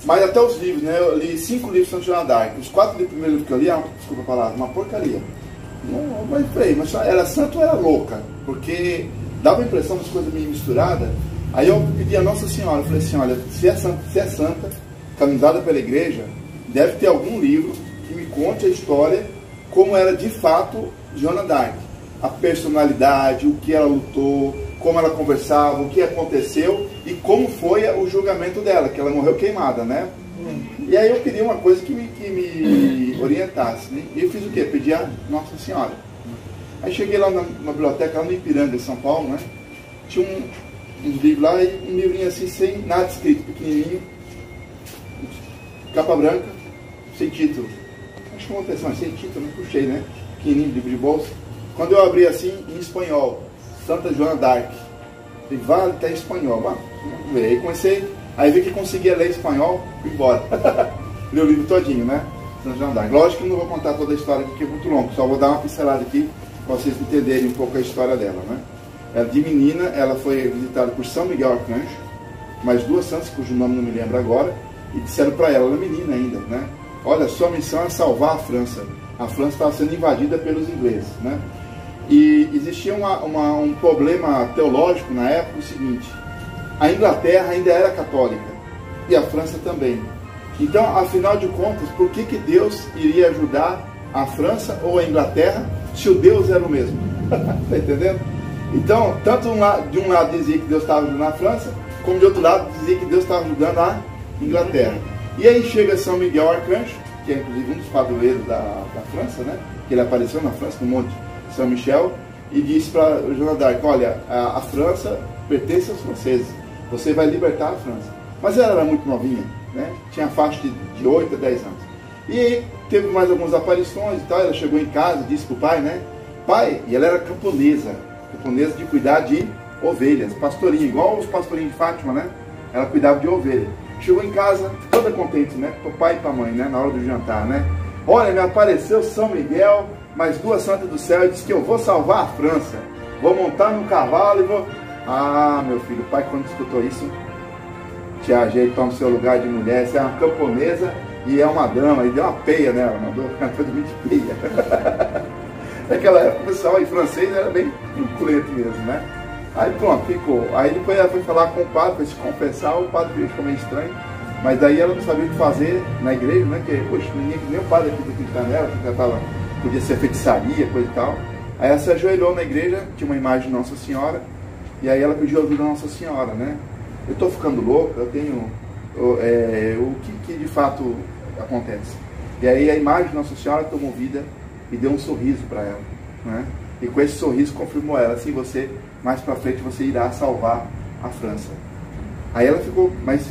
Mas até os livros, né? Eu li 5 livros de Santa Joana d'Arc. Os 4 primeiros livros que eu li, desculpa a palavra, uma porcaria. Não, mas falei, mas era santa ou era louca? Porque dava a impressão das coisas meio misturadas. Aí eu pedi a Nossa Senhora, eu falei assim, olha, se é santa, canonizada pela igreja, deve ter algum livro que me conte a história, como era de fato Joana d'Arc. A personalidade, o que ela lutou, como ela conversava, o que aconteceu e como foi o julgamento dela, que ela morreu queimada, né? E aí eu queria uma coisa que me orientasse, né? E eu fiz o quê? Pedi a Nossa Senhora. Aí cheguei lá na biblioteca, lá no Ipiranga, em São Paulo, né? Tinha uns livros lá, e um livrinho assim, sem nada escrito, pequenininho, capa branca, sem título. Acho que uma atenção, sem título, não puxei, né? Pequenininho, livro de bolsa. Quando eu abri assim, em espanhol, Santa Joana d'Arc, falei, vale, tá em espanhol. Vamos ver. Aí comecei, aí vi que conseguia ler espanhol, fui embora. Li o livro todinho, né? Santa Joana d'Arc. Lógico que eu não vou contar toda a história aqui, que é muito longo, só vou dar uma pincelada aqui, para vocês entenderem um pouco a história dela, né? Ela, de menina, ela foi visitada por São Miguel Arcanjo, mais 2 santas, cujo nome não me lembro agora, e disseram para ela menina ainda, né? Olha, sua missão é salvar a França. A França estava sendo invadida pelos ingleses, né? E existia um problema teológico na época, o seguinte: a Inglaterra ainda era católica, e a França também. Então, afinal de contas, por que Deus iria ajudar a França ou a Inglaterra, se o Deus era o mesmo? Está entendendo? Então, tanto de um lado dizia que Deus estava ajudando a França, como de outro lado dizia que Deus estava ajudando a Inglaterra. E aí chega São Miguel Arcanjo, que é inclusive um dos padroeiros da França, né? Que ele apareceu na França, no Monte São Michel, e disse para Joana d'Arc: olha, a França pertence aos franceses, você vai libertar a França. Mas ela era muito novinha, né? Tinha faixa de 8 a 10 anos. E aí teve mais algumas aparições e tal. Ela chegou em casa, disse para o pai, né? Pai, e ela era camponesa de cuidar de ovelhas, pastorinha, igual os pastorinhos de Fátima, né? Ela cuidava de ovelha. Chegou em casa, toda contente, né? Para o pai e para a mãe, né? Na hora do jantar, né? Olha, me apareceu São Miguel, mais 2 santas do céu, e disse que eu vou salvar a França. Vou montar no cavalo e vou... Ah, meu filho, o pai, quando escutou isso, te ajeitou no seu lugar de mulher. Você é uma camponesa e é uma dama, e deu uma peia nela, mandou uma coisa muito peia. Naquela época o pessoal em francês era bem inculento mesmo, né? Aí pronto, ficou. Aí depois ela foi falar com o padre, foi se confessar, o padre ficou meio estranho, mas daí ela não sabia o que fazer na igreja, né? Porque, poxa, nem o padre aqui acreditar nela, porque ela tava, podia ser feitiçaria, coisa e tal. Aí ela se ajoelhou na igreja, tinha uma imagem de Nossa Senhora, e aí ela pediu ajuda a Nossa Senhora, né? Eu estou ficando louca, eu tenho... o que de fato acontece? E aí a imagem de Nossa Senhora tomou vida e deu um sorriso para ela, né? E com esse sorriso confirmou ela: assim, você, mais para frente, você irá salvar a França. Aí ela ficou, mas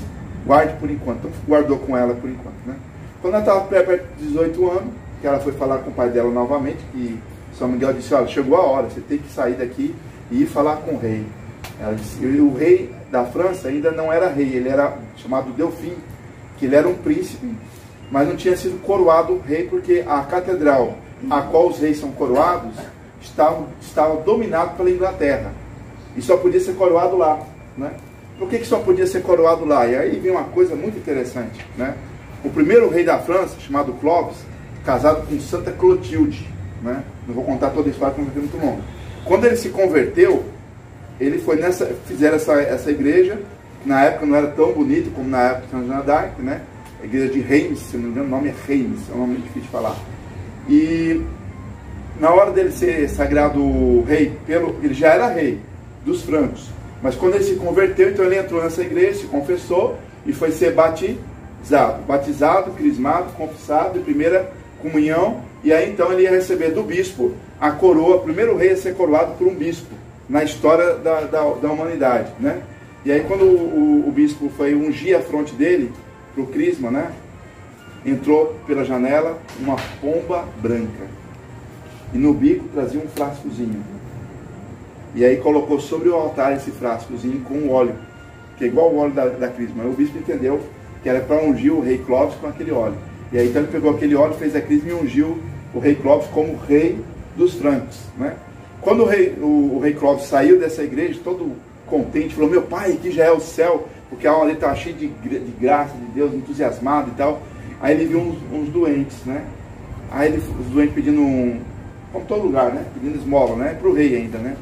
guarde por enquanto. Então guardou com ela por enquanto, né? Quando ela estava perto de 18 anos, que ela foi falar com o pai dela novamente, que São Miguel disse: olha, chegou a hora, você tem que sair daqui e ir falar com o rei. Ela disse, e o rei da França ainda não era rei, ele era chamado Delfim, que ele era um príncipe, mas não tinha sido coroado rei, porque a catedral a qual os reis são coroados estava dominado pela Inglaterra, e só podia ser coroado lá, né? Por que só podia ser coroado lá? E aí vem uma coisa muito interessante, né? O primeiro rei da França, chamado Clovis, casado com Santa Clotilde, né? Não vou contar toda a história porque é muito longa. Quando ele se converteu, ele foi fizeram essa igreja, que na época não era tão bonito como na época de Santa Joana d'Arc, né? A igreja de Reims, se não me engano, o nome é Reims, é um nome muito difícil de falar. E na hora dele ser sagrado rei, ele já era rei dos francos, mas quando ele se converteu, então ele entrou nessa igreja, se confessou e foi ser batizado, crismado, confessado, de primeira comunhão, e aí então ele ia receber do bispo a coroa, o primeiro rei a ser coroado por um bispo na história da humanidade, né? E aí quando o bispo foi ungir a fronte dele para o crisma, né? Entrou pela janela uma pomba branca, e no bico trazia um frascozinho, e aí colocou sobre o altar esse frascozinho com óleo, que é igual o óleo da crisma. O bispo entendeu que era para ungir o rei Clovis com aquele óleo, e aí então ele pegou aquele óleo, fez a crisma e ungiu o rei Clovis como rei dos francos, né? Quando o rei Clovis saiu dessa igreja todo contente, falou: meu pai, aqui já é o céu, porque a alma dele estava cheia de graça de Deus, entusiasmado e tal. Aí ele viu uns doentes, né? Aí os doentes pedindo, como todo lugar, né? Pedindo esmola, né? Para o rei ainda, né?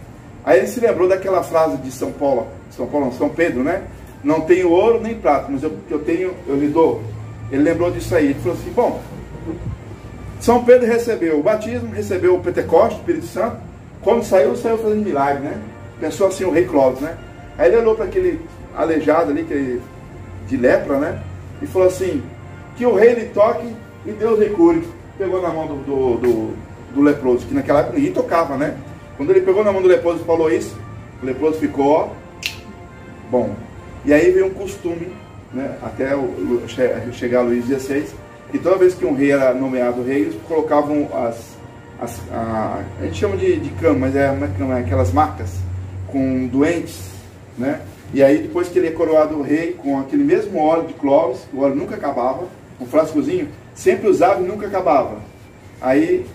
Aí ele se lembrou daquela frase de São Pedro, né? Não tenho ouro nem prata, mas o que eu tenho, eu lhe dou. Ele lembrou disso aí. Ele falou assim, bom, São Pedro recebeu o batismo, recebeu o Pentecostes, o Espírito Santo. Quando saiu fazendo milagre, né? Pensou assim o rei Clóvis, né? Aí ele olhou para aquele aleijado ali, de lepra, né? E falou assim, que o rei lhe toque e Deus lhe cure. Pegou na mão do leproso, que naquela época ninguém tocava, né? Quando ele pegou na mão do leproso e falou isso, o leproso ficou, ó, bom. E aí veio um costume, né? Até chegar a Luís XVI, que toda vez que um rei era nomeado rei, eles colocavam a gente chama de cama, mas é aquelas macas com doentes, né? E aí depois que ele é coroado rei, com aquele mesmo óleo de Clóvis, o óleo nunca acabava, um frascozinho, sempre usava e nunca acabava. Aí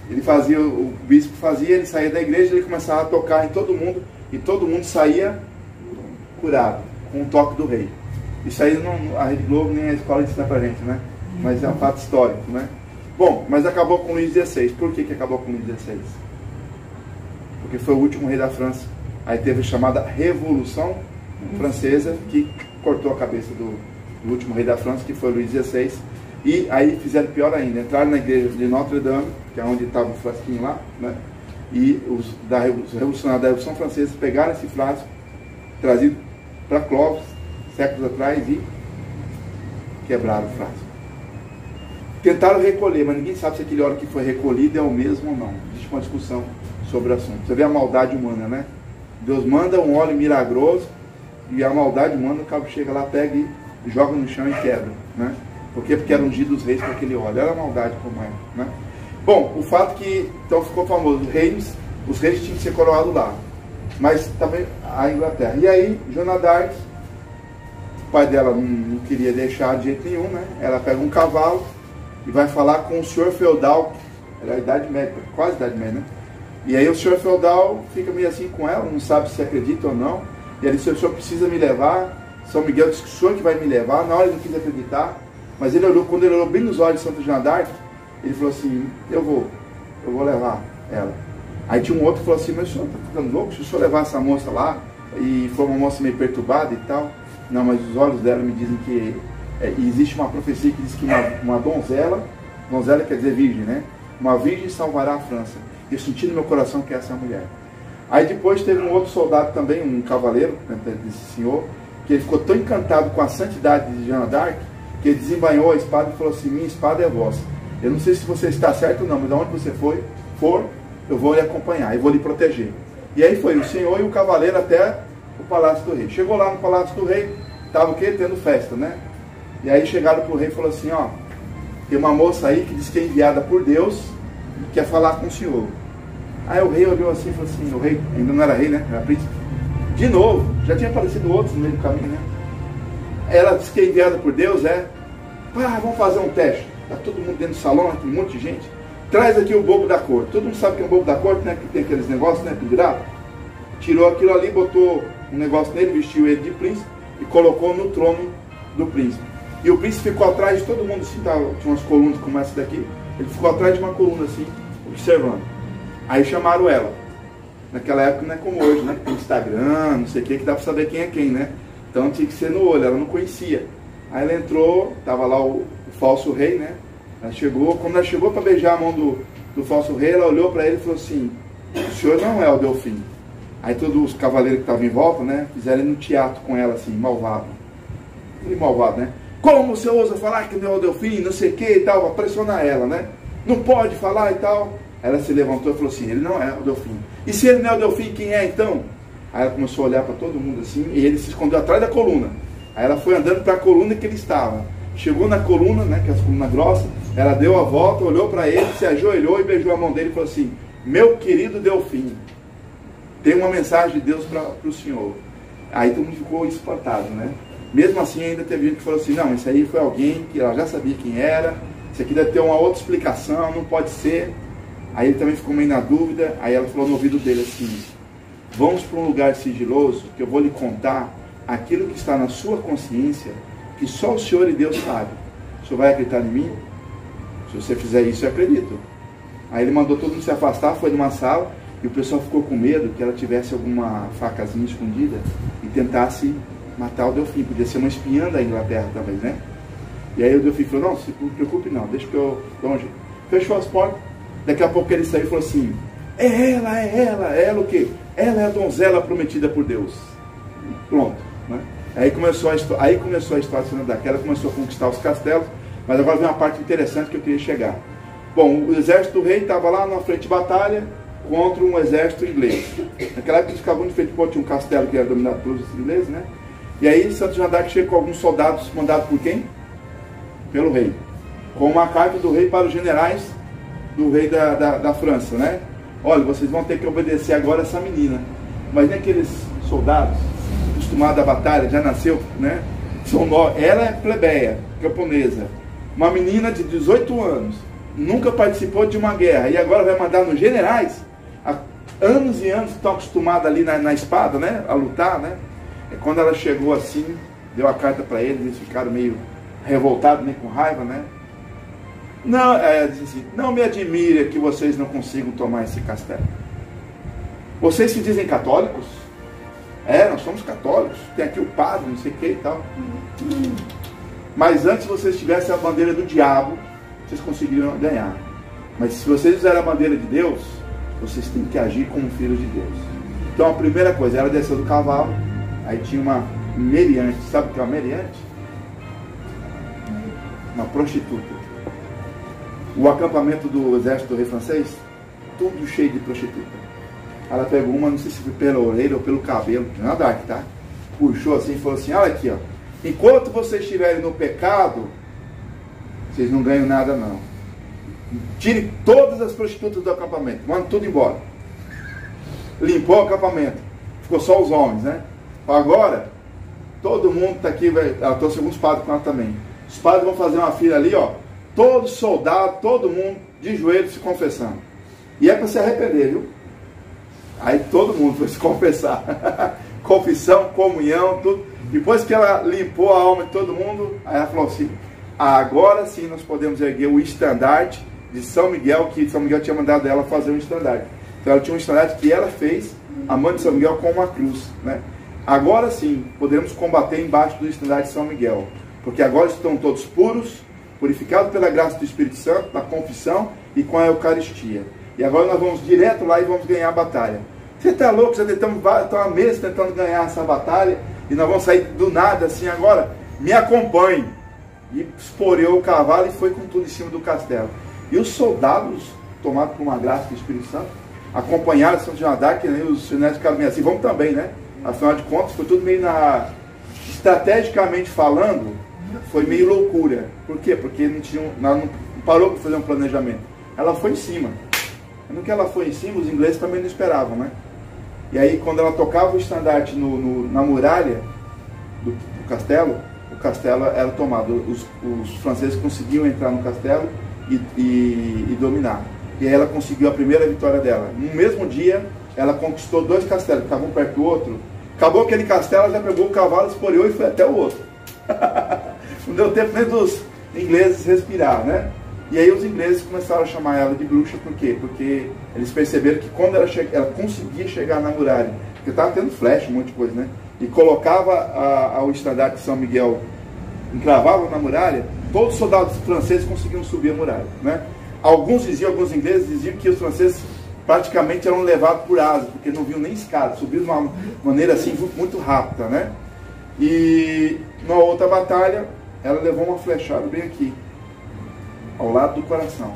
ele fazia, o bispo fazia, ele saía da igreja, ele começava a tocar em todo mundo, e todo mundo saía curado, com o toque do rei. Isso aí a Rede Globo nem a escola ensina pra gente, né? Mas é um fato histórico, né? Bom, mas acabou com Luís XVI. Por que acabou com Luís XVI? Porque foi o último rei da França. Aí teve a chamada Revolução Francesa, que cortou a cabeça do último rei da França, que foi Luís XVI. E aí fizeram pior ainda, entraram na igreja de Notre Dame, que é onde estava o frasquinho lá, né? E os revolucionários da Revolução Francesa pegaram esse frasco, trazido para Clóvis, séculos atrás, e quebraram o frasco. Tentaram recolher, mas ninguém sabe se aquele óleo que foi recolhido é o mesmo ou não. Existe uma discussão sobre o assunto. Você vê a maldade humana, né? Deus manda um óleo milagroso e a maldade humana, o cabo chega lá, pega e joga no chão e quebra, né? Por quê? Porque era ungido os reis com aquele óleo. Era a maldade como é, né? Bom, o fato que, então ficou famoso, os reis tinham que ser coroados lá. Mas também a Inglaterra. E aí, Joana d'Arc, o pai dela não queria deixar de jeito nenhum, né? Ela pega um cavalo e vai falar com o senhor feudal, era a idade média, quase a idade média, né? E aí o senhor feudal fica meio assim com ela, não sabe se acredita ou não. E ele disse, o senhor precisa me levar. São Miguel disse que o senhor que vai me levar. Na hora ele não quis acreditar, mas ele olhou, quando ele olhou bem nos olhos de Santa Joana d'Arc, ele falou assim, eu vou levar ela. Aí tinha um outro que falou assim, mas o senhor está ficando louco? Se o senhor levar essa moça lá, e foi uma moça meio perturbada e tal, não, mas os olhos dela me dizem que existe uma profecia que diz que uma donzela quer dizer virgem, né? Uma virgem salvará a França. Eu senti no meu coração que essa é a mulher. Aí depois teve um outro soldado também, um cavaleiro, né, desse senhor, que ele ficou tão encantado com a santidade de Joana d'Arc, que ele desembainhou a espada e falou assim, minha espada é vossa. Eu não sei se você está certo ou não, mas aonde você for, eu vou lhe acompanhar, eu vou lhe proteger. E aí foi o senhor e o cavaleiro até o Palácio do Rei. Chegou lá no Palácio do Rei, estava o quê? Tendo festa, né? E aí chegaram para o rei e falou assim, ó, tem uma moça aí que diz que é enviada por Deus e quer falar com o senhor. Aí o rei olhou assim e falou assim, o rei ainda não era rei, né? Era príncipe. De novo, já tinha aparecido outros no meio do caminho, né? Ela disse que é enviada por Deus, vamos fazer um teste. Está todo mundo dentro do salão, tem um monte de gente. Traz aqui o bobo da corte. Todo mundo sabe que é o bobo da corte, né? Que tem aqueles negócios, né? Pendurado. Tirou aquilo ali, botou um negócio nele, vestiu ele de príncipe e colocou no trono do príncipe. E o príncipe ficou atrás de todo mundo, assim, tinha umas colunas como essa daqui. Ele ficou atrás de uma coluna, assim, observando. Aí chamaram ela. Naquela época não é como hoje, né? Tem Instagram, não sei o que dá pra saber quem é quem, né? Então tinha que ser no olho, ela não conhecia. Aí ela entrou, tava lá o falso rei, né? Ela chegou, quando ela chegou para beijar a mão do falso rei, ela olhou para ele e falou assim, o senhor não é o Delfim. Aí todos os cavaleiros que estavam em volta, né? Fizeram ele no teatro com ela, assim, malvado. Ele malvado, né? Como você ousa falar que não é o Delfim, não sei o que e tal, para pressionar ela, né? Não pode falar e tal. Aí ela se levantou e falou assim, ele não é o Delfim. E se ele não é o Delfim, quem é então? Aí ela começou a olhar para todo mundo assim, e ele se escondeu atrás da coluna. Aí ela foi andando para a coluna que ele estava. Chegou na coluna, né, que é a coluna grossa, ela deu a volta, olhou para ele, se ajoelhou e beijou a mão dele e falou assim, meu querido Delfim, tem uma mensagem de Deus para o senhor. Aí todo mundo ficou espantado, né? Mesmo assim ainda teve gente que falou assim, não, isso aí foi alguém que ela já sabia quem era, isso aqui deve ter uma outra explicação, não pode ser. Aí ele também ficou meio na dúvida, aí ela falou no ouvido dele assim, vamos para um lugar sigiloso, que eu vou lhe contar aquilo que está na sua consciência, que só o Senhor e Deus sabem. O Senhor vai acreditar em mim? Se você fizer isso, eu acredito. Aí ele mandou todo mundo se afastar, foi numa sala, e o pessoal ficou com medo que ela tivesse alguma facazinha escondida e tentasse matar o Delfim. Podia ser uma espiã da Inglaterra também, né? E aí o Delfim falou, não, se preocupe não, deixa que eu dou um jeito. Fechou as portas. Daqui a pouco ele saiu e falou assim, é ela o quê? Ela é a donzela prometida por Deus. Pronto, né? Aí começou a história de Santa daquela, começou a conquistar os castelos, mas agora vem uma parte interessante que eu queria chegar. Bom, o exército do rei estava lá na frente de batalha contra um exército inglês. Naquela época eles ficavam de frente, tinha um castelo que era dominado pelos ingleses, né? E aí Santo João d'Arc chegou com alguns soldados mandados por quem? Pelo rei. Com uma carta do rei para os generais do rei da França, né? Olha, vocês vão ter que obedecer agora essa menina. Mas nem aqueles soldados acostumados à batalha, já nasceu, né? Ela é plebeia, camponesa. Uma menina de 18 anos, nunca participou de uma guerra e agora vai mandar nos generais, há anos e anos que estão acostumados ali na espada, né? A lutar, né? E quando ela chegou assim, deu a carta para eles ficaram meio revoltados, nem com raiva, né? Não, disse assim, não me admira que vocês não consigam tomar esse castelo. Vocês se dizem católicos? Nós somos católicos, tem aqui o padre, não sei o que e tal. Mas antes vocês tivessem a bandeira do diabo, vocês conseguiriam ganhar. Mas se vocês usarem a bandeira de Deus, vocês têm que agir como filhos de Deus. Então a primeira coisa, ela desceu do cavalo, aí tinha uma meriante. Sabe o que é uma meriante? Uma prostituta. O acampamento do exército do rei francês, tudo cheio de prostituta. Ela pegou uma, não sei se foi pela orelha ou pelo cabelo, Joana d'Arc, tá? Puxou assim e falou assim, olha aqui, ó. Enquanto vocês estiverem no pecado, vocês não ganham nada não. Tire todas as prostitutas do acampamento, manda tudo embora. Limpou o acampamento, ficou só os homens, né? Agora, todo mundo está aqui, ela trouxe alguns padres com ela também. Os padres vão fazer uma fila ali, ó. Todos soldados, todo mundo de joelhos se confessando. E é para se arrepender, viu? Aí todo mundo foi se confessar. Confissão, comunhão, tudo. Depois que ela limpou a alma de todo mundo, aí ela falou assim, agora sim nós podemos erguer o estandarte de São Miguel, que São Miguel tinha mandado ela fazer um estandarte. Então ela tinha um estandarte que ela fez, a mãe de São Miguel, com uma cruz, né? Agora sim, podemos combater embaixo do estandarte de São Miguel. Porque agora estão todos puros, purificados pela graça do Espírito Santo, na confissão e com a Eucaristia. E agora nós vamos direto lá e vamos ganhar a batalha. Você está louco? Já estamos há meses tentando ganhar essa batalha e nós vamos sair do nada assim agora? Me acompanhe. E esporeou o cavalo e foi com tudo em cima do castelo. E os soldados, tomados por uma graça do Espírito Santo, acompanharam São João d'Arc, né? Os generais ficaram meio assim, vamos também, né? Afinal de contas, foi tudo meio estrategicamente falando, foi meio loucura. Por quê? Porque ela não parou para fazer um planejamento. Ela foi em cima. No que ela foi em cima, os ingleses também não esperavam, né? E aí, quando ela tocava o estandarte na muralha do castelo, o castelo era tomado. Os franceses conseguiam entrar no castelo e dominar. E aí ela conseguiu a primeira vitória dela. No mesmo dia, ela conquistou 2 castelos, que estavam perto do outro. Acabou aquele castelo, ela já pegou o cavalo, esporeou e foi até o outro. Não deu tempo nem dos ingleses respirar, né? E aí os ingleses começaram a chamar ela de bruxa, por quê? Porque eles perceberam que quando ela conseguia chegar na muralha, porque estava tendo flecha, um monte de coisa, né? E colocava o estandarte de São Miguel, encravava na muralha, todos os soldados franceses conseguiam subir a muralha, né? Alguns ingleses diziam que os franceses praticamente eram levados por asas, porque não viam nem escada, subiram de uma maneira assim muito rápida, né? E na outra batalha, ela levou uma flechada bem aqui, ao lado do coração.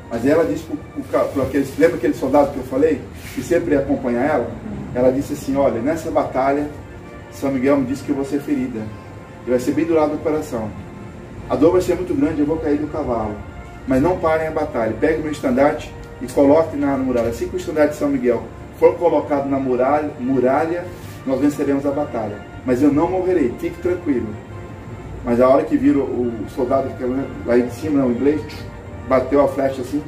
Mas ela disse para aqueles, lembra aquele soldado que eu falei, que sempre ia acompanhar ela? Ela disse assim, olha, nessa batalha, São Miguel me disse que eu vou ser ferida, e vai ser bem do lado do coração. A dor vai ser muito grande, eu vou cair do cavalo. Mas não parem a batalha, pegue o meu estandarte e coloque na muralha. Assim que o estandarte de São Miguel for colocado na muralha, nós venceremos a batalha. Mas eu não morrerei, fique tranquilo. Mas a hora que viram o soldado lá em cima, o inglês, bateu a flecha assim,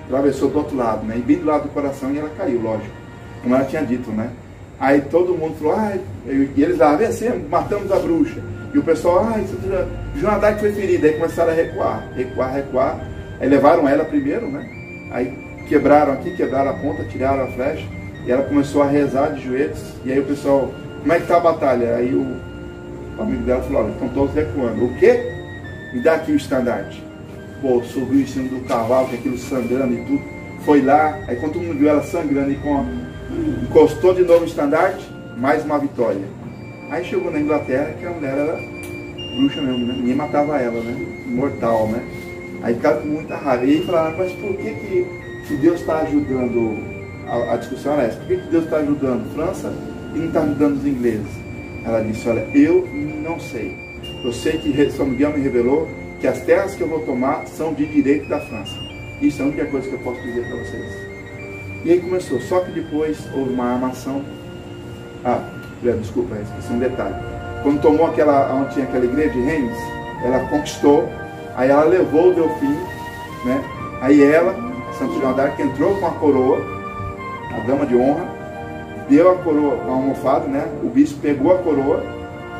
atravessou do outro lado, né? E bem do lado do coração, e ela caiu, lógico. Como ela tinha dito, né? Aí todo mundo falou, e eles lá, vencemos, matamos a bruxa. E o pessoal, Joana d'Arc foi ferida. Aí começaram a recuar. Aí levaram ela primeiro, né? Aí quebraram aqui, quebraram a ponta, tiraram a flecha. E ela começou a rezar de joelhos. E aí o pessoal, como é que tá a batalha? Aí o amigo dela falou, olha, estão todos recuando. O quê? Me dá aqui o estandarte. Pô, subiu em cima do cavalo, com aquilo sangrando e tudo. Foi lá, aí quando todo mundo viu ela sangrando e encostou de novo o estandarte, mais uma vitória. Aí chegou na Inglaterra, que a mulher era bruxa mesmo, né? Ninguém matava ela, né? Imortal, né? Aí ficaram com muita raiva. E aí falaram, mas por que Deus está ajudando? A discussão era essa, por que Deus está ajudando a França e não está ajudando os ingleses? Ela disse, olha, eu não sei. Eu sei que São Miguel me revelou que as terras que eu vou tomar são de direito da França. Isso é a única coisa que eu posso dizer para vocês. E aí começou, só que depois houve uma armação. Desculpa, esqueci um detalhe. Quando tomou onde tinha aquela igreja de Reims, ela conquistou, aí ela levou o Delfim, né? Aí ela, Santa Joana d'Arc, entrou com a coroa, a dama de honra, deu a coroa, a almofada, né? O bispo pegou a coroa,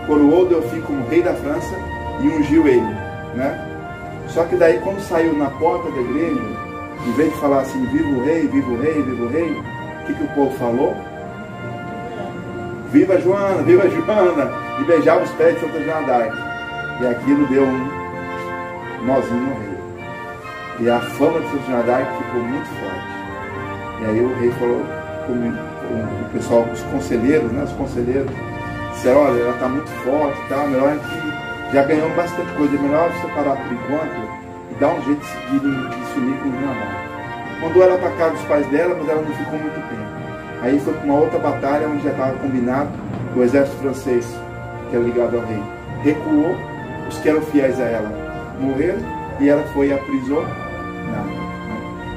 coroou o Delfim como rei da França e ungiu ele, né? Só que daí, quando saiu na porta da igreja, em vez de falar assim, viva o rei, viva o rei, viva o rei, o que o povo falou? Viva Joana, viva Joana! E beijava os pés de Santa Joana d'Arc. E aquilo deu um nozinho no rei. E a fama de Santa Joana d'Arc ficou muito forte. E aí o rei falou, o pessoal, os conselheiros, né? Os conselheiros disseram, olha, ela está muito forte, tá? Melhor que já ganhamos bastante coisa, é melhor você parar por enquanto e dar um jeito de sumir com o Joana d'Arc. Mandou ela para casa dos pais dela, mas ela não ficou muito tempo. Aí foi para uma outra batalha onde já estava combinado, o exército francês, que era ligado ao rei, recuou, os que eram fiéis a ela morreram e ela foi aprisionada.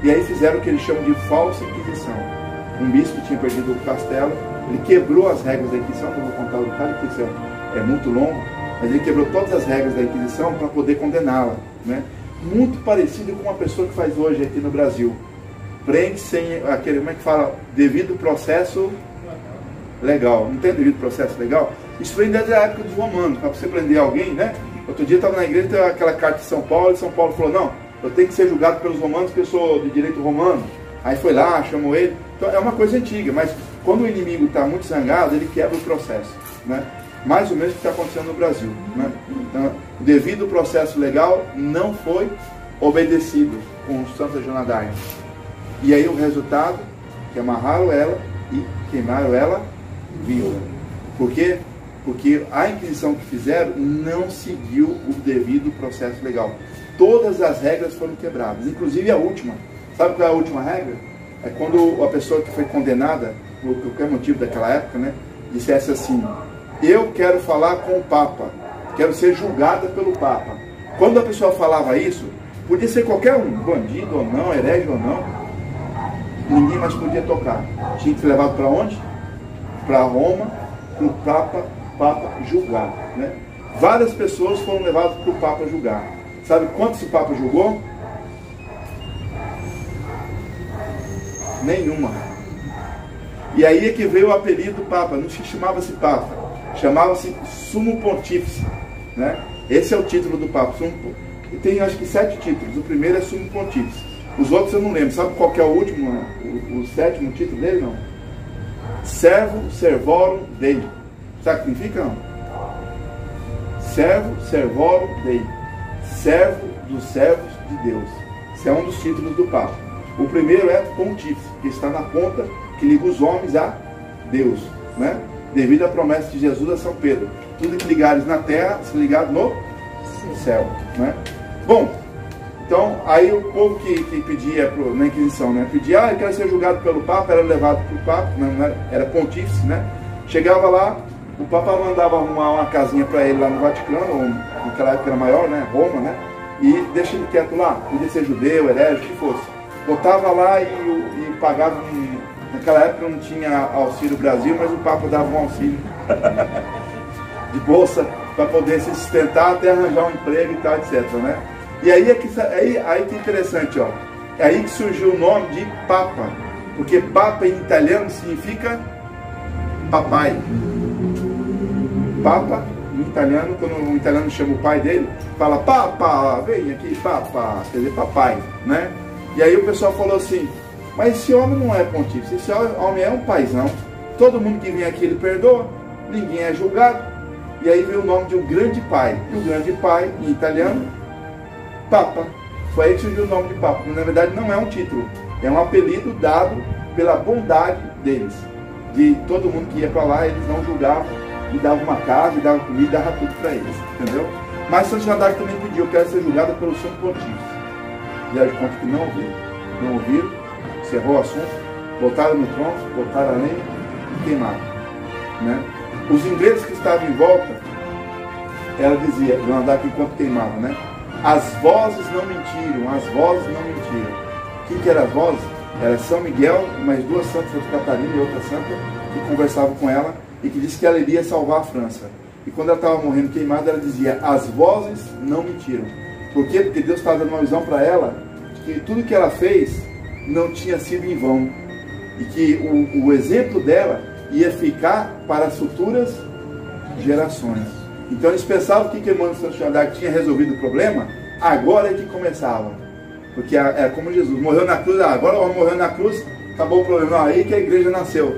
E aí fizeram o que eles chamam de falsa inquisição. Um bispo tinha perdido o castelo, ele quebrou as regras da Inquisição, não vou contar o detalhe, porque isso é muito longo, mas ele quebrou todas as regras da Inquisição para poder condená-la, né? Muito parecido com uma pessoa que faz hoje aqui no Brasil. Prende sem aquele, como é que fala, devido processo legal. Não tem devido processo legal? Isso vem desde a época dos romanos, para você prender alguém, né? Outro dia eu estava na igreja, tem aquela carta de São Paulo, e São Paulo falou, não, eu tenho que ser julgado pelos romanos, porque eu sou de direito romano. Aí foi lá, chamou ele. Então é uma coisa antiga, mas quando o inimigo está muito zangado, ele quebra o processo, né? Mais ou menos o que está acontecendo no Brasil, né? Então, o devido processo legal não foi obedecido com Santa Joana d'Arc. E aí o resultado, que amarraram ela e queimaram ela viva. Por quê? Porque a Inquisição que fizeram não seguiu o devido processo legal. Todas as regras foram quebradas, inclusive a última. Sabe qual é a última regra? É quando a pessoa que foi condenada, por qualquer motivo daquela época, né, dissesse assim, eu quero falar com o Papa, quero ser julgada pelo Papa. Quando a pessoa falava isso, podia ser qualquer um, bandido ou não, herege ou não, ninguém mais podia tocar. Tinha que ser levado para onde? Para Roma, para o Papa julgar, né? Várias pessoas foram levadas para o Papa julgar. Sabe quantos o Papa julgou? Nenhuma. E aí é que veio o apelido Papa. Não se chamava-se Papa, chamava-se Sumo Pontífice, né? Esse é o título do Papa. E tem acho que 7 títulos. O primeiro é Sumo Pontífice. Os outros eu não lembro. Sabe qual que é o último, o 7º título dele? Não. Servo Servorum Dei. Sabe o que significa? Não? Servo Servorum Dei. Servo dos servos de Deus. Esse é um dos títulos do Papa. O primeiro é Pontífice, que está na ponta que liga os homens a Deus, né? Devido à promessa de Jesus a São Pedro. Tudo que ligares na terra, se ligado no céu, né? Bom, então, aí o povo que pedia na Inquisição, né? Pedia, eu quero ser julgado pelo Papa, era levado para o Papa, não era Pontífice, né? Chegava lá, o Papa mandava arrumar uma casinha para ele lá no Vaticano, ou naquela época era maior, né? Roma, né? E deixa ele quieto lá, podia ser judeu, herege, o que fosse. Botava lá e pagava naquela época não tinha Auxílio Brasil, mas o Papa dava um auxílio de bolsa para poder se sustentar até arranjar um emprego e tal, etc, né? E aí que é interessante, ó. É aí que surgiu o nome de Papa, porque Papa em italiano significa papai. Papa, em italiano, quando o italiano chama o pai dele, fala papa, vem aqui, papa, quer dizer papai, né? E aí o pessoal falou assim, mas esse homem não é pontífice, esse homem é um paizão, todo mundo que vem aqui ele perdoa, ninguém é julgado. E aí veio o nome de um grande pai, e o grande pai, em italiano, Papa. Foi aí que surgiu o nome de Papa, mas na verdade não é um título, é um apelido dado pela bondade deles, de todo mundo que ia para lá, eles não julgavam, e davam uma casa, e davam comida, e davam tudo para eles, entendeu? Mas Santa Joana d'Arc também pediu, eu quero ser julgada pelo Santo Pontífice. Vieram de conta que não ouviram, encerrou o assunto, botaram no tronco, botaram a lenha e queimaram, né? Os ingleses que estavam em volta, ela dizia, Joana d'Arc enquanto queimava, né? As vozes não mentiram, as vozes não mentiram. O que eram as vozes? Era São Miguel, mais duas santas, Santa Catarina e outra santa, que conversavam com ela e que disse que ela iria salvar a França. E quando ela estava morrendo queimada, ela dizia, as vozes não mentiram. Por quê? Porque Deus estava dando uma visão para ela, que tudo que ela fez não tinha sido em vão. E que o exemplo dela ia ficar para as futuras gerações. Então eles pensavam que queimando Santa Joana d'Arc tinha resolvido o problema, agora é que começava. Porque é como Jesus, morreu na cruz, agora o homem morreu na cruz, acabou o problema. Não, aí que a igreja nasceu.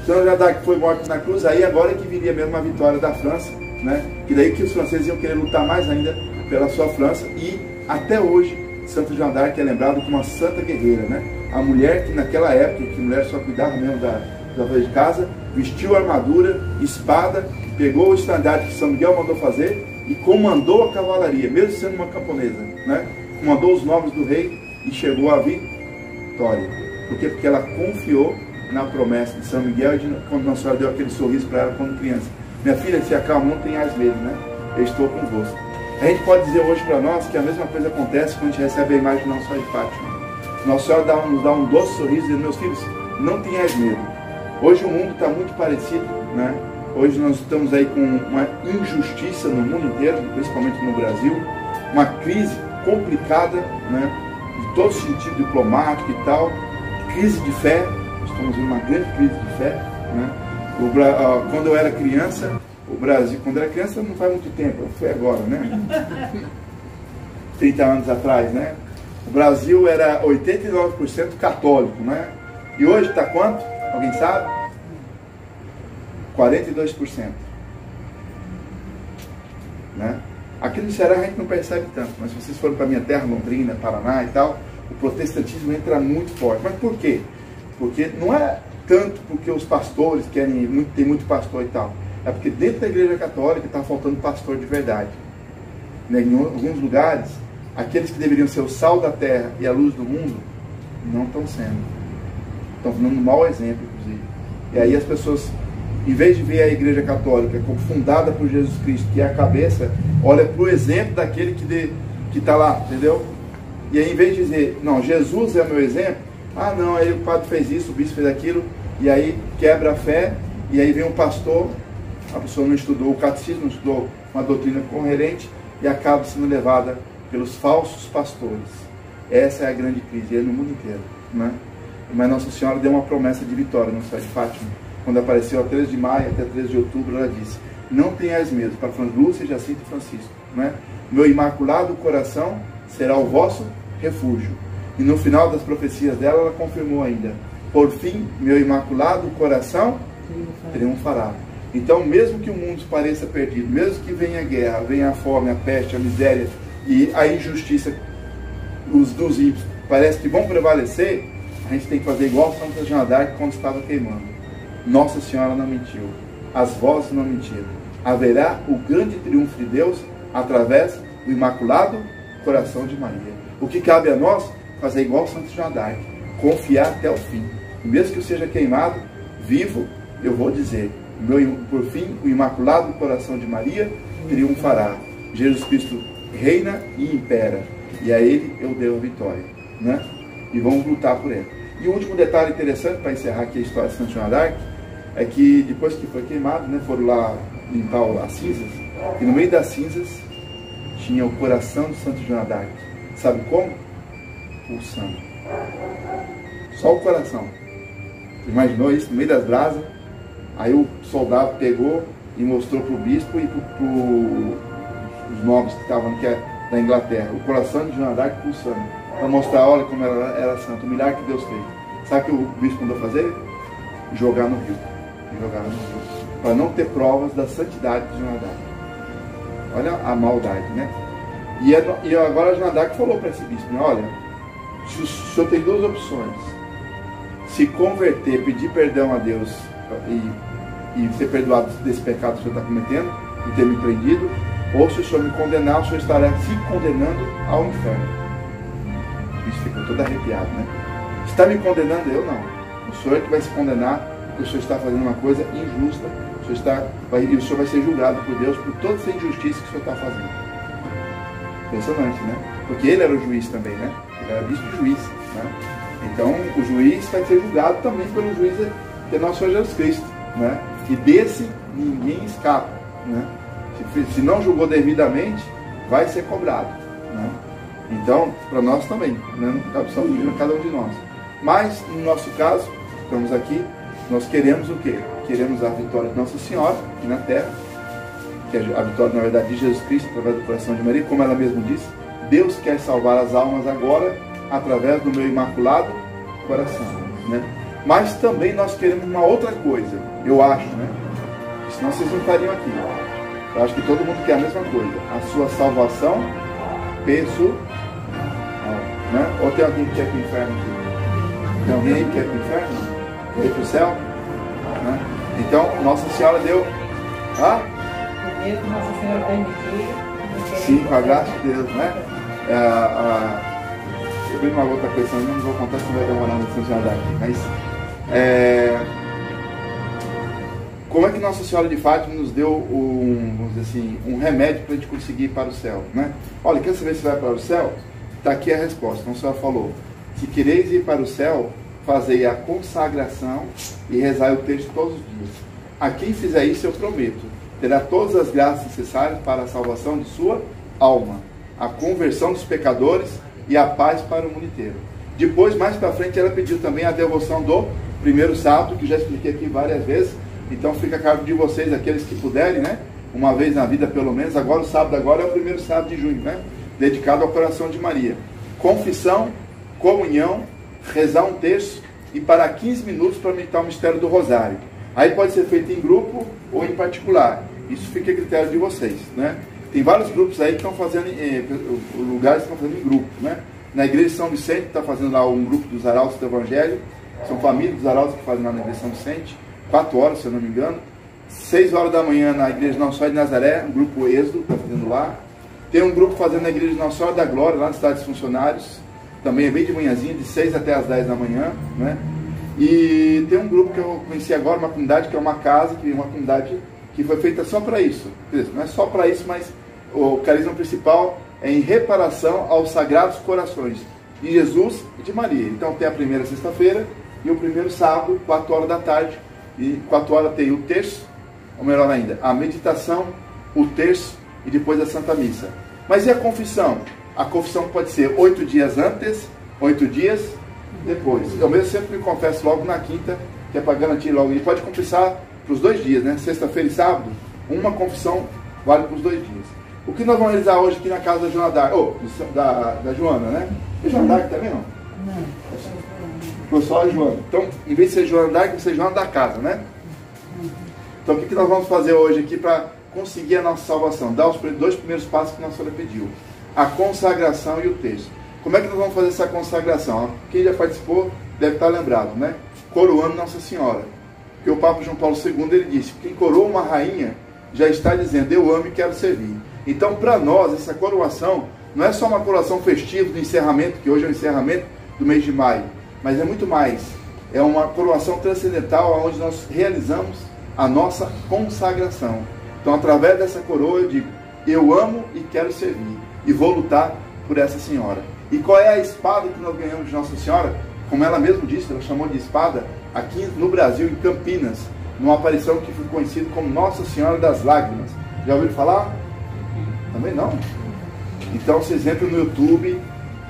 Santa Joana d'Arc foi morta na cruz, aí agora é que viria mesmo a vitória da França, né? E daí que os franceses iam querer lutar mais ainda pela sua França. E até hoje, Santa Joana d'Arc é lembrado como uma santa guerreira, né? A mulher que naquela época, que a mulher só cuidava mesmo da de casa, vestiu a armadura, espada, pegou o estandarte que São Miguel mandou fazer e comandou a cavalaria, mesmo sendo uma camponesa, né? Comandou os nomes do rei e chegou à vitória. Por quê? Porque ela confiou na promessa de São Miguel, quando Nossa Senhora deu aquele sorriso para ela quando criança. Minha filha, se acalma, não tenhas medo, né? Eu estou convosco. A gente pode dizer hoje para nós que a mesma coisa acontece quando a gente recebe a imagem de Nossa Senhora de Fátima. Nossa Senhora nos dá um doce sorriso dizendo, meus filhos, não tenhas medo. Hoje o mundo está muito parecido, né? Hoje nós estamos aí com uma injustiça no mundo inteiro, principalmente no Brasil, uma crise complicada, né? De todo sentido diplomático e tal, crise de fé, estamos em uma grande crise de fé, né? Quando eu era criança, o Brasil, quando eu era criança não faz muito tempo, foi agora, né? 30 anos atrás, né? O Brasil era 89% católico, né? E hoje está quanto? Alguém sabe? 42%. Né? Aqui no Ceará a gente não percebe tanto, mas se vocês forem para a minha terra, Londrina, Paraná e tal, o protestantismo entra muito forte. Mas por quê? Porque não é tanto porque os pastores querem, tem muito pastor e tal. É porque dentro da igreja católica está faltando pastor de verdade. Né? Em alguns lugares, aqueles que deveriam ser o sal da terra e a luz do mundo, não estão sendo. Estão dando um mau exemplo, inclusive. E aí as pessoas, em vez de ver a igreja católica como fundada por Jesus Cristo, que é a cabeça, olha para o exemplo daquele que está lá, entendeu? E aí, em vez de dizer, não, Jesus é meu exemplo, ah não, aí o padre fez isso, o bispo fez aquilo, e aí quebra a fé, e aí vem um pastor, a pessoa não estudou o catecismo, não estudou uma doutrina coerente, e acaba sendo levada pelos falsos pastores. Essa é a grande crise, é no mundo inteiro, né? Mas Nossa Senhora deu uma promessa de vitória no céu de Fátima. Quando apareceu a 13 de maio até 13 de outubro, ela disse, não tenhais medo, para Lúcia, Jacinto e Francisco, né? Meu imaculado coração será o vosso refúgio. E no final das profecias dela, ela confirmou ainda, por fim, meu imaculado coração triunfará. Então, mesmo que o mundo pareça perdido, mesmo que venha a guerra, venha a fome, a peste, a miséria e a injustiça, os dos ímpios parece que vão prevalecer, a gente tem que fazer igual Santa Joana d'Arc quando estava queimando. Nossa Senhora não mentiu, as vozes não mentiram. Haverá o grande triunfo de Deus através do Imaculado Coração de Maria. O que cabe a nós? Fazer igual Santa Joana d'Arc, confiar até o fim. E mesmo que eu seja queimado, vivo, eu vou dizer, por fim, o Imaculado Coração de Maria triunfará. Jesus Cristo reina e impera, e a Ele eu devo a vitória, né? E vamos lutar por Ele. E o último detalhe interessante para encerrar aqui a história de Santa Joana d'Arc é que depois que foi queimado, né, foram lá limpar as cinzas, e no meio das cinzas tinha o coração de Santa Joana d'Arc. Sabe como? Pulsando. Só o coração. Imaginou isso no meio das brasas? Aí o soldado pegou e mostrou para o bispo e para os nobres que estavam aqui da Inglaterra, o coração de Joana d'Arc pulsando, para mostrar, olha como ela era santa, o milagre que Deus fez. Sabe o que o bispo mandou fazer? Jogar no rio. Jogaram no rio. Para não ter provas da santidade de Joana d'Arc. Olha a maldade, né? E agora a Joana d'Arc falou para esse bispo, né? Olha, o senhor tem duas opções. Se converter, pedir perdão a Deus e ser perdoado desse pecado que o senhor está cometendo, e ter me prendido, ou se o senhor me condenar, o senhor estará se condenando ao inferno. O bicho ficou todo arrepiado, né? Está me condenando? Eu não. O senhor é que vai se condenar, porque o senhor está fazendo uma coisa injusta, e o senhor vai ser julgado por Deus por toda essa injustiça que o senhor está fazendo. Impressionante, né? Porque ele era o juiz também, né? Ele era bispo e juiz, né? Então o juiz vai ser julgado também pelo juiz que é nosso Senhor Jesus Cristo, né? E desse ninguém escapa, né? Se não julgou devidamente, vai ser cobrado, né? Então, para nós também, né? Estamos pedindo a cada um de nós. Mas, no nosso caso, estamos aqui, nós queremos o quê? Queremos a vitória de Nossa Senhora aqui na Terra, que é a vitória, na verdade, de Jesus Cristo, através do coração de Maria, como ela mesma disse, Deus quer salvar as almas agora, através do meu imaculado coração, né? Mas também nós queremos uma outra coisa, eu acho, né? Senão vocês não estariam aqui. Eu acho que todo mundo quer a mesma coisa, a sua salvação pessoal, né? Ou tem alguém que quer ir para o inferno aqui? Tem alguém aí que quer ir para o inferno? Quer ir para o céu? Né? Então, Nossa Senhora deu... Nossa Senhora permitiu. Sim, com a graça de Deus, né? Eu vi uma outra coisa, não vou contar se vai demorar no funcionário daqui, mas como é que Nossa Senhora de Fátima nos deu vamos dizer assim, um remédio para a gente conseguir ir para o céu, né? Olha, quer saber se vai para o céu? Está aqui a resposta. Então, a Senhora falou: se quereis ir para o céu, fazei a consagração e rezai o texto todos os dias. A quem fizer isso, eu prometo, terá todas as graças necessárias para a salvação de sua alma, a conversão dos pecadores e a paz para o mundo inteiro. Depois, mais para frente, ela pediu também a devoção do primeiro sábado, que já expliquei aqui várias vezes. Então fica a cargo de vocês, aqueles que puderem, né? Uma vez na vida pelo menos. Agora o sábado agora é o primeiro sábado de junho, né? Dedicado ao coração de Maria. Confissão, comunhão, rezar um terço e parar 15 minutos para meditar o mistério do rosário. Aí pode ser feito em grupo ou em particular. Isso fica a critério de vocês, né? Tem vários grupos aí que estão fazendo, lugares que estão fazendo em grupo, né? Na igreja de São Vicente está fazendo lá um grupo dos arautos do Evangelho. São famílias dos arautos que fazem lá na igreja de São Vicente. 4 horas, se eu não me engano. 6 horas da manhã na igreja de Nossa Senhora de Nazaré, um grupo Êxodo está fazendo lá. Tem um grupo fazendo na igreja de Nossa Senhora da Glória, lá na cidade dos funcionários. Também é bem de manhãzinha, de 6 até as 10 da manhã, né? E tem um grupo que eu conheci agora, uma comunidade que é uma casa, que é uma comunidade que foi feita só para isso. Não é só para isso, mas o carisma principal é em reparação aos sagrados corações de Jesus e de Maria. Então tem a primeira sexta-feira e o primeiro sábado, 4 horas da tarde. E 4 horas tem o terço, ou melhor ainda, a meditação, o terço e depois a Santa Missa. Mas e a confissão? A confissão pode ser 8 dias antes, 8 dias depois. Eu mesmo sempre me confesso logo na quinta, que é para garantir logo. E pode confessar para os 2 dias, né? Sexta-feira e sábado, uma confissão vale para os 2 dias. O que nós vamos realizar hoje aqui na casa da Joana d'Arc? Da Joana, né? E Joana d'Arc também não? Não. Foi só a Joana. Então, em vez de ser Joana d'Arc, vai ser Joana da casa, né? Então, o que nós vamos fazer hoje aqui para conseguir a nossa salvação? Dar os 2 primeiros passos que Nossa Senhora pediu. A consagração e o texto. Como é que nós vamos fazer essa consagração? Quem já participou deve estar lembrado, né? Coroando Nossa Senhora. Porque o Papa João Paulo II, ele disse: quem coroa uma rainha já está dizendo, eu amo e quero servir. Então, para nós, essa coroação não é só uma coroação festiva do encerramento, que hoje é o encerramento do mês de maio, mas é muito mais. É uma coroação transcendental onde nós realizamos a nossa consagração. Então, através dessa coroa, eu digo, eu amo e quero servir. E vou lutar por essa senhora. E qual é a espada que nós ganhamos de Nossa Senhora? Como ela mesma disse, ela chamou de espada, aqui no Brasil, em Campinas, numa aparição que foi conhecida como Nossa Senhora das Lágrimas. Já ouviram falar? Também não? Então vocês entram no YouTube,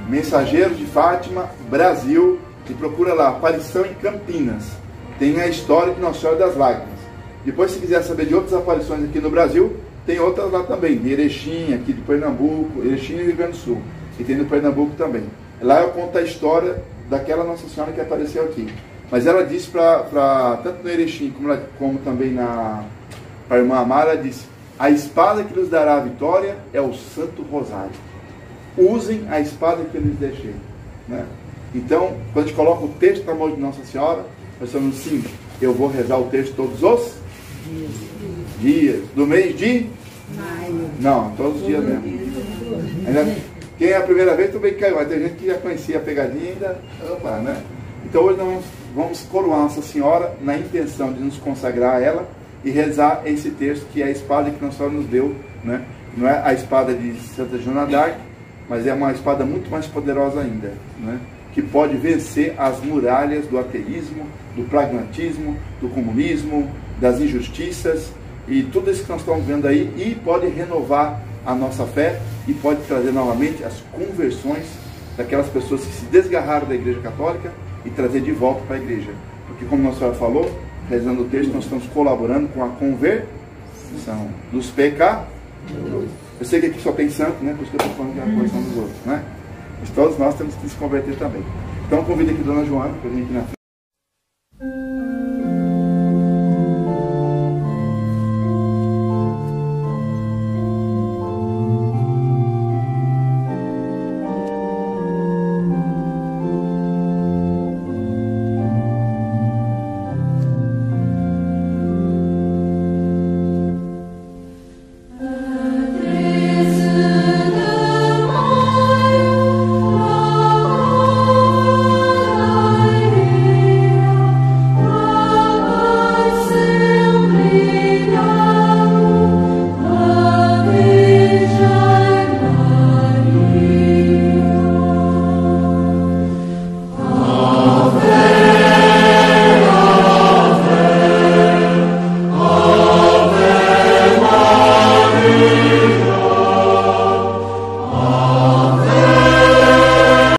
Mensageiros de Fátima, Brasil, e procura lá, aparição em Campinas. Tem a história de Nossa Senhora das Lágrimas. Depois, se quiser saber de outras aparições aqui no Brasil, tem outras lá também, de Erechim, aqui de Pernambuco, Erechim e Rio Grande do Sul, e tem no Pernambuco também. Lá eu conto a história daquela Nossa Senhora que apareceu aqui. Mas ela disse tanto no Erechim como também para a irmã Amara, ela disse: a espada que nos dará a vitória é o Santo Rosário. Usem a espada que eu lhes deixei. Né? Então, quando a gente coloca o texto na mão de Nossa Senhora, nós falamos assim: eu vou rezar o texto todos os dias. Do mês de maio. Não, todos os dias mesmo. Ainda, quem é a primeira vez também caiu, mas tem gente que já conhecia a pegadinha e ainda. Opa, né? Então hoje nós vamos coroar Nossa Senhora na intenção de nos consagrar a ela e rezar esse texto, que é a espada que Nossa Senhora nos deu, né? Não é a espada de Santa Joana d'Arc, mas é uma espada muito mais poderosa ainda, né? Que pode vencer as muralhas do ateísmo, do pragmatismo, do comunismo, das injustiças e tudo isso que nós estamos vendo aí, e pode renovar a nossa fé e pode trazer novamente as conversões daquelas pessoas que se desgarraram da Igreja Católica e trazer de volta para a Igreja. Porque, como Nossa Senhora falou, rezando o texto, nós estamos colaborando com a conversão dos pecados. Eu sei que aqui só tem santo, né? Por isso que eu estou falando que é a conversão dos outros, né? Mas todos nós temos que se converter também. Então, eu convido aqui a Dona Joana para vir aqui na frente.